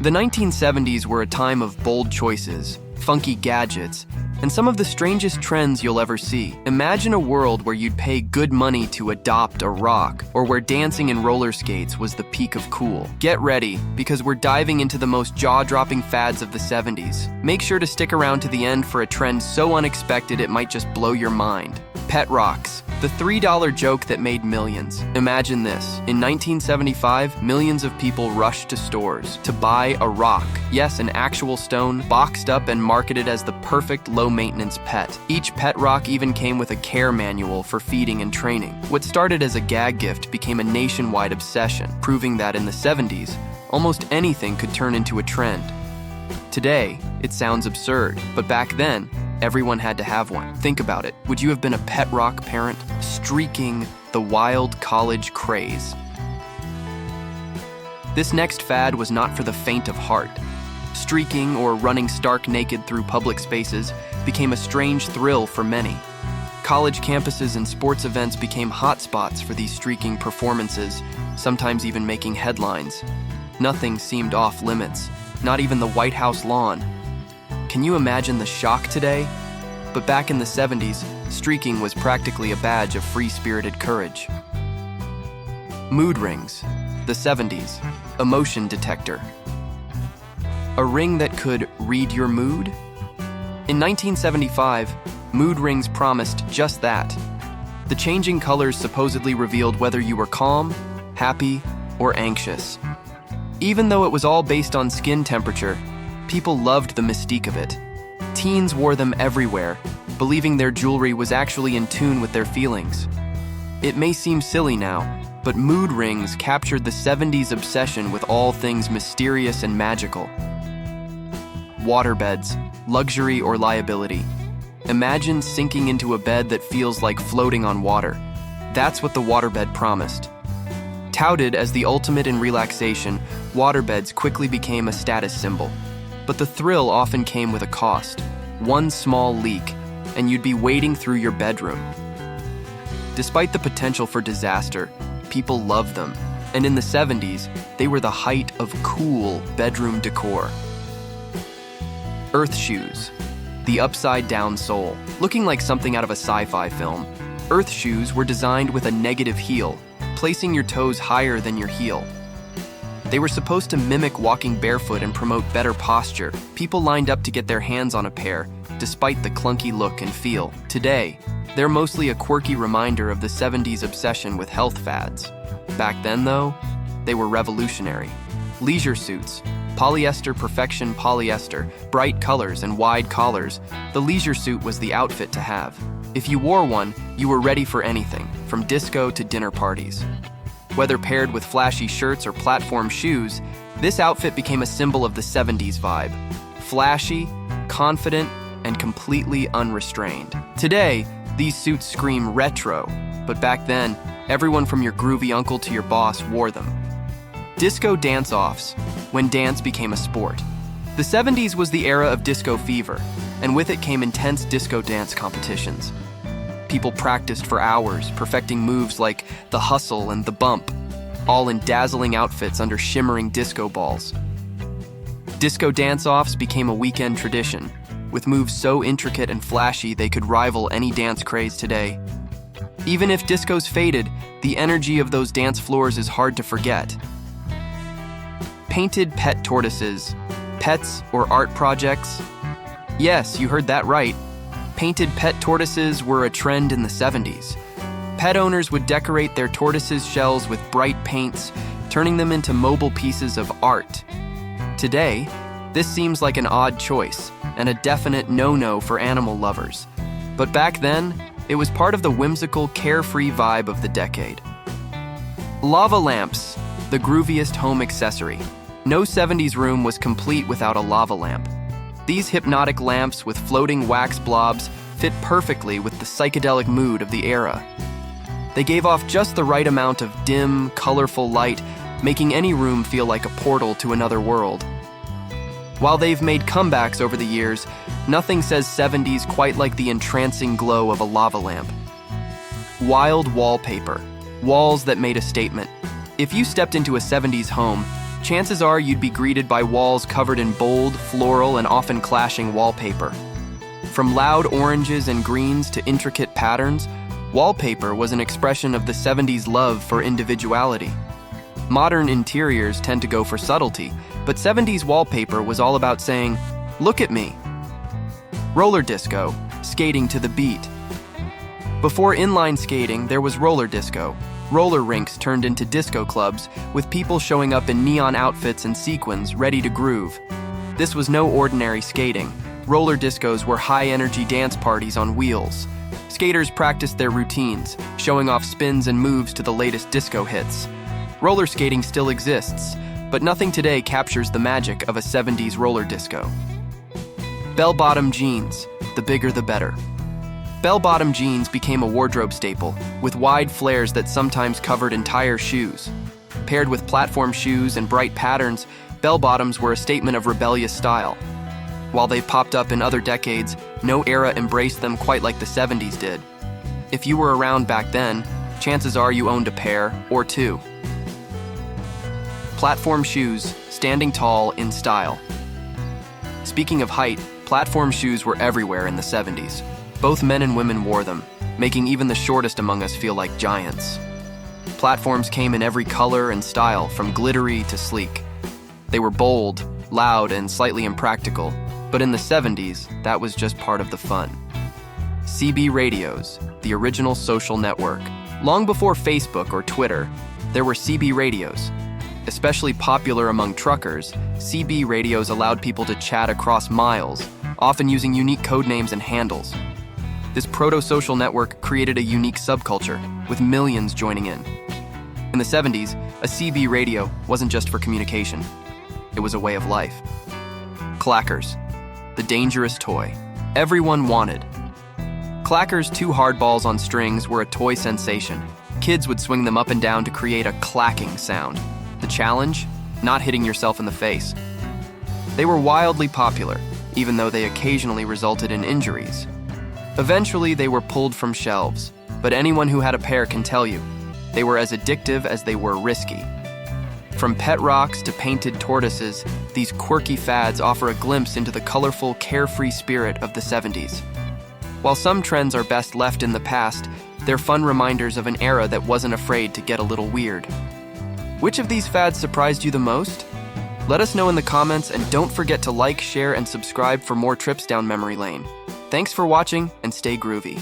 The 1970s were a time of bold choices, funky gadgets, and some of the strangest trends you'll ever see. Imagine a world where you'd pay good money to adopt a rock, or where dancing in roller skates was the peak of cool. Get ready, because we're diving into the most jaw-dropping fads of the 70s. Make sure to stick around to the end for a trend so unexpected it might just blow your mind. Pet rocks, the $3 joke that made millions. Imagine this. In 1975, millions of people rushed to stores to buy a rock. Yes, an actual stone, boxed up and marketed as the perfect low-maintenance pet. Each pet rock even came with a care manual for feeding and training. What started as a gag gift became a nationwide obsession, proving that in the 70s, almost anything could turn into a trend. Today, it sounds absurd, but back then, everyone had to have one. Think about it. Would you have been a pet rock parent, streaking the wild college craze? This next fad was not for the faint of heart. Streaking or running stark naked through public spaces became a strange thrill for many. College campuses and sports events became hotspots for these streaking performances, sometimes even making headlines. Nothing seemed off limits, not even the White House lawn. Can you imagine the shock today? But back in the 70s, streaking was practically a badge of free-spirited courage. Mood rings, the 70s, emotion detector. A ring that could read your mood? In 1975, mood rings promised just that. The changing colors supposedly revealed whether you were calm, happy, or anxious. Even though it was all based on skin temperature, people loved the mystique of it. Teens wore them everywhere, believing their jewelry was actually in tune with their feelings. It may seem silly now, but mood rings captured the 70s obsession with all things mysterious and magical. Waterbeds, luxury or liability. Imagine sinking into a bed that feels like floating on water. That's what the waterbed promised. Touted as the ultimate in relaxation, waterbeds quickly became a status symbol. But the thrill often came with a cost. One small leak, and you'd be wading through your bedroom. Despite the potential for disaster, people loved them, and in the 70s, they were the height of cool bedroom decor. Earth shoes, the upside-down sole. Looking like something out of a sci-fi film, Earth shoes were designed with a negative heel, placing your toes higher than your heel. They were supposed to mimic walking barefoot and promote better posture. People lined up to get their hands on a pair, despite the clunky look and feel. Today, they're mostly a quirky reminder of the 70s obsession with health fads. Back then, though, they were revolutionary. Leisure suits, polyester perfection polyester, bright colors and wide collars, the leisure suit was the outfit to have. If you wore one, you were ready for anything, from disco to dinner parties. Whether paired with flashy shirts or platform shoes, this outfit became a symbol of the 70s vibe. Flashy, confident, and completely unrestrained. Today, these suits scream retro, but back then, everyone from your groovy uncle to your boss wore them. Disco dance-offs, when dance became a sport. The 70s was the era of disco fever, and with it came intense disco dance competitions. People practiced for hours, perfecting moves like the hustle and the bump, all in dazzling outfits under shimmering disco balls. Disco dance-offs became a weekend tradition, with moves so intricate and flashy they could rival any dance craze today. Even if disco's faded, the energy of those dance floors is hard to forget. Painted pet tortoises, pets or art projects? Yes, you heard that right. Painted pet tortoises were a trend in the 70s. Pet owners would decorate their tortoises' shells with bright paints, turning them into mobile pieces of art. Today, this seems like an odd choice and a definite no-no for animal lovers. But back then, it was part of the whimsical, carefree vibe of the decade. Lava lamps, the grooviest home accessory. No 70s room was complete without a lava lamp. These hypnotic lamps with floating wax blobs fit perfectly with the psychedelic mood of the era. They gave off just the right amount of dim, colorful light, making any room feel like a portal to another world. While they've made comebacks over the years, nothing says 70s quite like the entrancing glow of a lava lamp. Wild wallpaper, walls that made a statement. If you stepped into a 70s home, chances are you'd be greeted by walls covered in bold, floral, and often clashing wallpaper. From loud oranges and greens to intricate patterns, wallpaper was an expression of the 70s love for individuality. Modern interiors tend to go for subtlety, but 70s wallpaper was all about saying, "Look at me." Roller disco, skating to the beat. Before inline skating, there was roller disco. Roller rinks turned into disco clubs, with people showing up in neon outfits and sequins, ready to groove. This was no ordinary skating. Roller discos were high-energy dance parties on wheels. Skaters practiced their routines, showing off spins and moves to the latest disco hits. Roller skating still exists, but nothing today captures the magic of a 70s roller disco. Bell-bottom jeans, the bigger the better. Bell-bottom jeans became a wardrobe staple, with wide flares that sometimes covered entire shoes. Paired with platform shoes and bright patterns, bell-bottoms were a statement of rebellious style. While they've popped up in other decades, no era embraced them quite like the 70s did. If you were around back then, chances are you owned a pair or two. Platform shoes, standing tall in style. Speaking of height, platform shoes were everywhere in the 70s. Both men and women wore them, making even the shortest among us feel like giants. Platforms came in every color and style, from glittery to sleek. They were bold, loud, and slightly impractical, but in the 70s, that was just part of the fun. CB radios, the original social network. Long before Facebook or Twitter, there were CB radios. Especially popular among truckers, CB radios allowed people to chat across miles, often using unique code names and handles. This proto-social network created a unique subculture, with millions joining in. In the 70s, a CB radio wasn't just for communication. It was a way of life. Clackers, the dangerous toy everyone wanted. Clackers' two hardballs on strings were a toy sensation. Kids would swing them up and down to create a clacking sound. The challenge? Not hitting yourself in the face. They were wildly popular, even though they occasionally resulted in injuries. Eventually, they were pulled from shelves, but anyone who had a pair can tell you, they were as addictive as they were risky. From pet rocks to painted tortoises, these quirky fads offer a glimpse into the colorful, carefree spirit of the 70s. While some trends are best left in the past, they're fun reminders of an era that wasn't afraid to get a little weird. Which of these fads surprised you the most? Let us know in the comments, and don't forget to like, share, and subscribe for more trips down memory lane. Thanks for watching, and stay groovy.